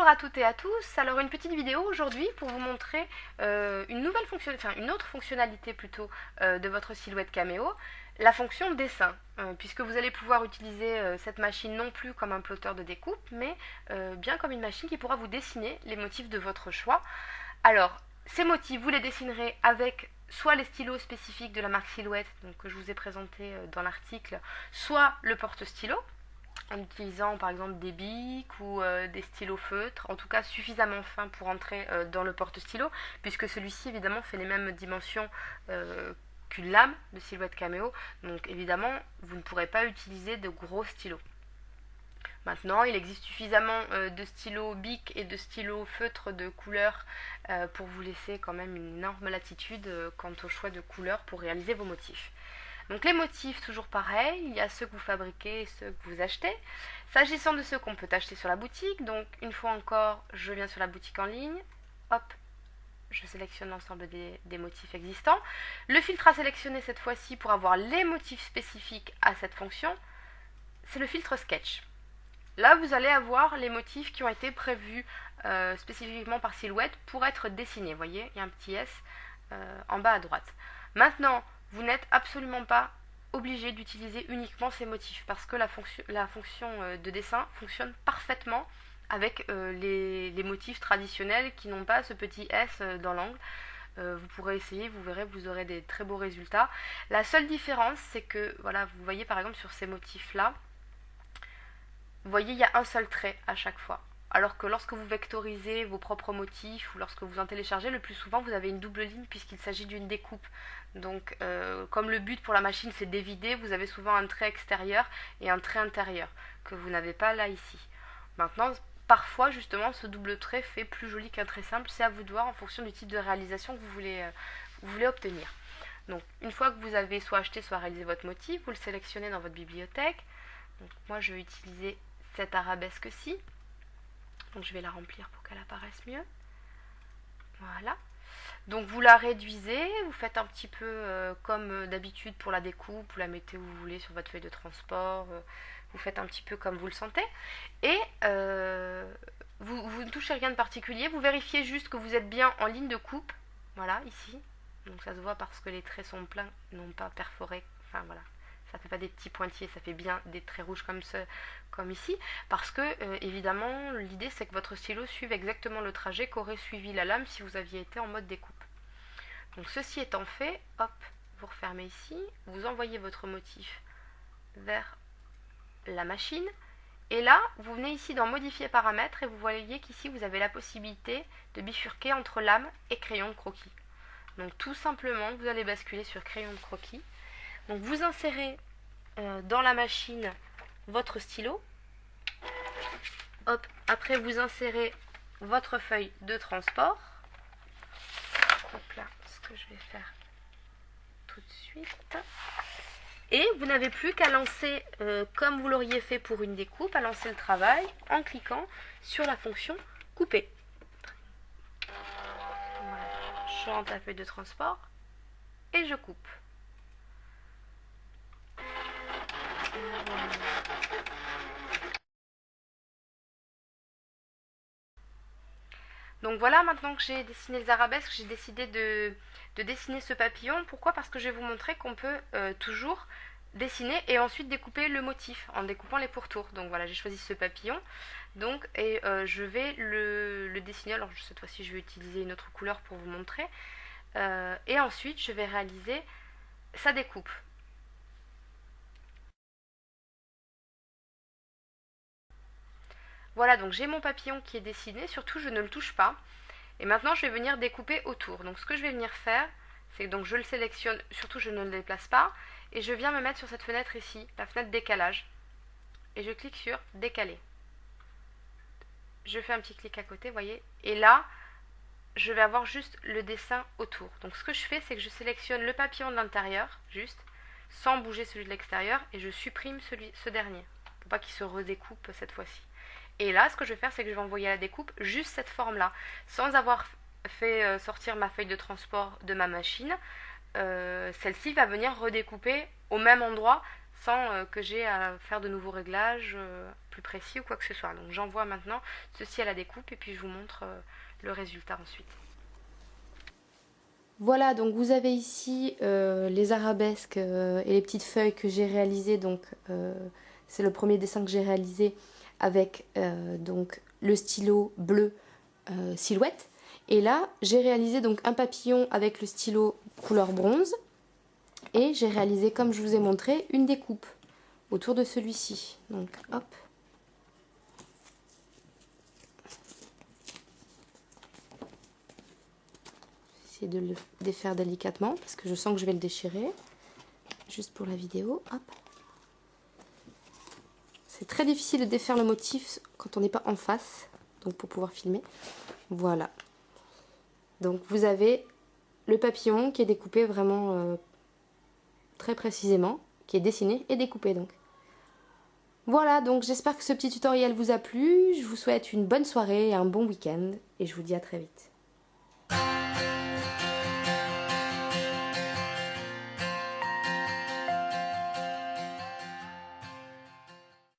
Bonjour à toutes et à tous. Alors une petite vidéo aujourd'hui pour vous montrer une autre fonctionnalité plutôt de votre silhouette caméo, la fonction dessin, puisque vous allez pouvoir utiliser cette machine non plus comme un plotter de découpe, mais bien comme une machine qui pourra vous dessiner les motifs de votre choix. Alors ces motifs, vous les dessinerez avec soit les stylos spécifiques de la marque Silhouette, donc, que je vous ai présenté dans l'article, soit le porte-stylo, en utilisant par exemple des bics ou des stylos feutres, en tout cas suffisamment fins pour entrer dans le porte-stylo, puisque celui-ci évidemment fait les mêmes dimensions qu'une lame de silhouette caméo, donc évidemment vous ne pourrez pas utiliser de gros stylos. Maintenant, il existe suffisamment de stylos bic et de stylos feutres de couleur pour vous laisser quand même une énorme latitude quant au choix de couleurs pour réaliser vos motifs. Donc les motifs, toujours pareil, il y a ceux que vous fabriquez et ceux que vous achetez. S'agissant de ceux qu'on peut acheter sur la boutique, donc une fois encore, je viens sur la boutique en ligne, hop, je sélectionne l'ensemble des motifs existants. Le filtre à sélectionner cette fois-ci pour avoir les motifs spécifiques à cette fonction, c'est le filtre Sketch. Là, vous allez avoir les motifs qui ont été prévus spécifiquement par Silhouette pour être dessinés. Vous voyez, il y a un petit S en bas à droite. Maintenant, vous n'êtes absolument pas obligé d'utiliser uniquement ces motifs parce que la fonction de dessin fonctionne parfaitement avec les motifs traditionnels qui n'ont pas ce petit S dans l'angle. Vous pourrez essayer, vous verrez, vous aurez des très beaux résultats. La seule différence, c'est que, voilà, vous voyez par exemple sur ces motifs-là, vous voyez, il y a un seul trait à chaque fois. Alors que lorsque vous vectorisez vos propres motifs ou lorsque vous en téléchargez, le plus souvent vous avez une double ligne puisqu'il s'agit d'une découpe. Donc comme le but pour la machine c'est d'évider, vous avez souvent un trait extérieur et un trait intérieur que vous n'avez pas là ici. Maintenant, parfois justement ce double trait fait plus joli qu'un trait simple, c'est à vous de voir en fonction du type de réalisation que vous voulez obtenir. Donc une fois que vous avez soit acheté soit réalisé votre motif, vous le sélectionnez dans votre bibliothèque. Donc moi je vais utiliser cette arabesque-ci. Donc je vais la remplir pour qu'elle apparaisse mieux. Voilà. Donc vous la réduisez, vous faites un petit peu comme d'habitude pour la découpe, vous la mettez où vous voulez sur votre feuille de transport, vous faites un petit peu comme vous le sentez. Et vous ne touchez rien de particulier, vous vérifiez juste que vous êtes bien en ligne de coupe. Voilà, ici. Donc ça se voit parce que les traits sont pleins, non pas perforés. Enfin voilà. Ça fait pas des petits pointillés, ça fait bien des traits rouges comme ici, parce que évidemment l'idée c'est que votre stylo suive exactement le trajet qu'aurait suivi la lame si vous aviez été en mode découpe. Donc ceci étant fait, hop, vous refermez ici, vous envoyez votre motif vers la machine, et là vous venez ici dans modifier paramètres et vous voyez qu'ici vous avez la possibilité de bifurquer entre lame et crayon de croquis. Donc tout simplement vous allez basculer sur crayon de croquis. Donc vous insérez dans la machine votre stylo. Hop, après vous insérez votre feuille de transport. Donc là, ce que je vais faire tout de suite. Et vous n'avez plus qu'à lancer, comme vous l'auriez fait pour une découpe, à lancer le travail en cliquant sur la fonction couper. Voilà, je rentre la feuille de transport et je coupe. Donc voilà, maintenant que j'ai dessiné les arabesques, j'ai décidé de dessiner ce papillon. Pourquoi? Parce que je vais vous montrer qu'on peut toujours dessiner et ensuite découper le motif en découpant les pourtours. Donc voilà, j'ai choisi ce papillon. Donc, et je vais le dessiner. Alors cette fois-ci, je vais utiliser une autre couleur pour vous montrer. Et ensuite, je vais réaliser sa découpe. Voilà, donc j'ai mon papillon qui est dessiné, surtout je ne le touche pas. Et maintenant je vais venir découper autour. Donc ce que je vais venir faire, c'est que donc je le sélectionne, surtout je ne le déplace pas, et je viens me mettre sur cette fenêtre ici, la fenêtre décalage. Et je clique sur décaler. Je fais un petit clic à côté, vous voyez. Et là, je vais avoir juste le dessin autour. Donc ce que je fais, c'est que je sélectionne le papillon de l'intérieur, juste, sans bouger celui de l'extérieur, et je supprime ce dernier, pour pas qu'il se redécoupe cette fois-ci. Et là, ce que je vais faire, c'est que je vais envoyer à la découpe juste cette forme-là, sans avoir fait sortir ma feuille de transport de ma machine. Celle-ci va venir redécouper au même endroit, sans que j'ai à faire de nouveaux réglages, plus précis ou quoi que ce soit. Donc j'envoie maintenant ceci à la découpe et puis je vous montre le résultat ensuite. Voilà, donc vous avez ici les arabesques et les petites feuilles que j'ai réalisées. Donc c'est le premier dessin que j'ai réalisé avec donc le stylo bleu Silhouette. Et là, j'ai réalisé donc un papillon avec le stylo couleur bronze. Et j'ai réalisé, comme je vous ai montré, une découpe autour de celui-ci. Donc hop. Essayer de le défaire délicatement parce que je sens que je vais le déchirer. Juste pour la vidéo. Hop. C'est très difficile de défaire le motif quand on n'est pas en face. Donc pour pouvoir filmer. Voilà. Donc vous avez le papillon qui est découpé vraiment très précisément. Qui est dessiné et découpé donc. Voilà, donc j'espère que ce petit tutoriel vous a plu. Je vous souhaite une bonne soirée et un bon week-end. Et je vous dis à très vite.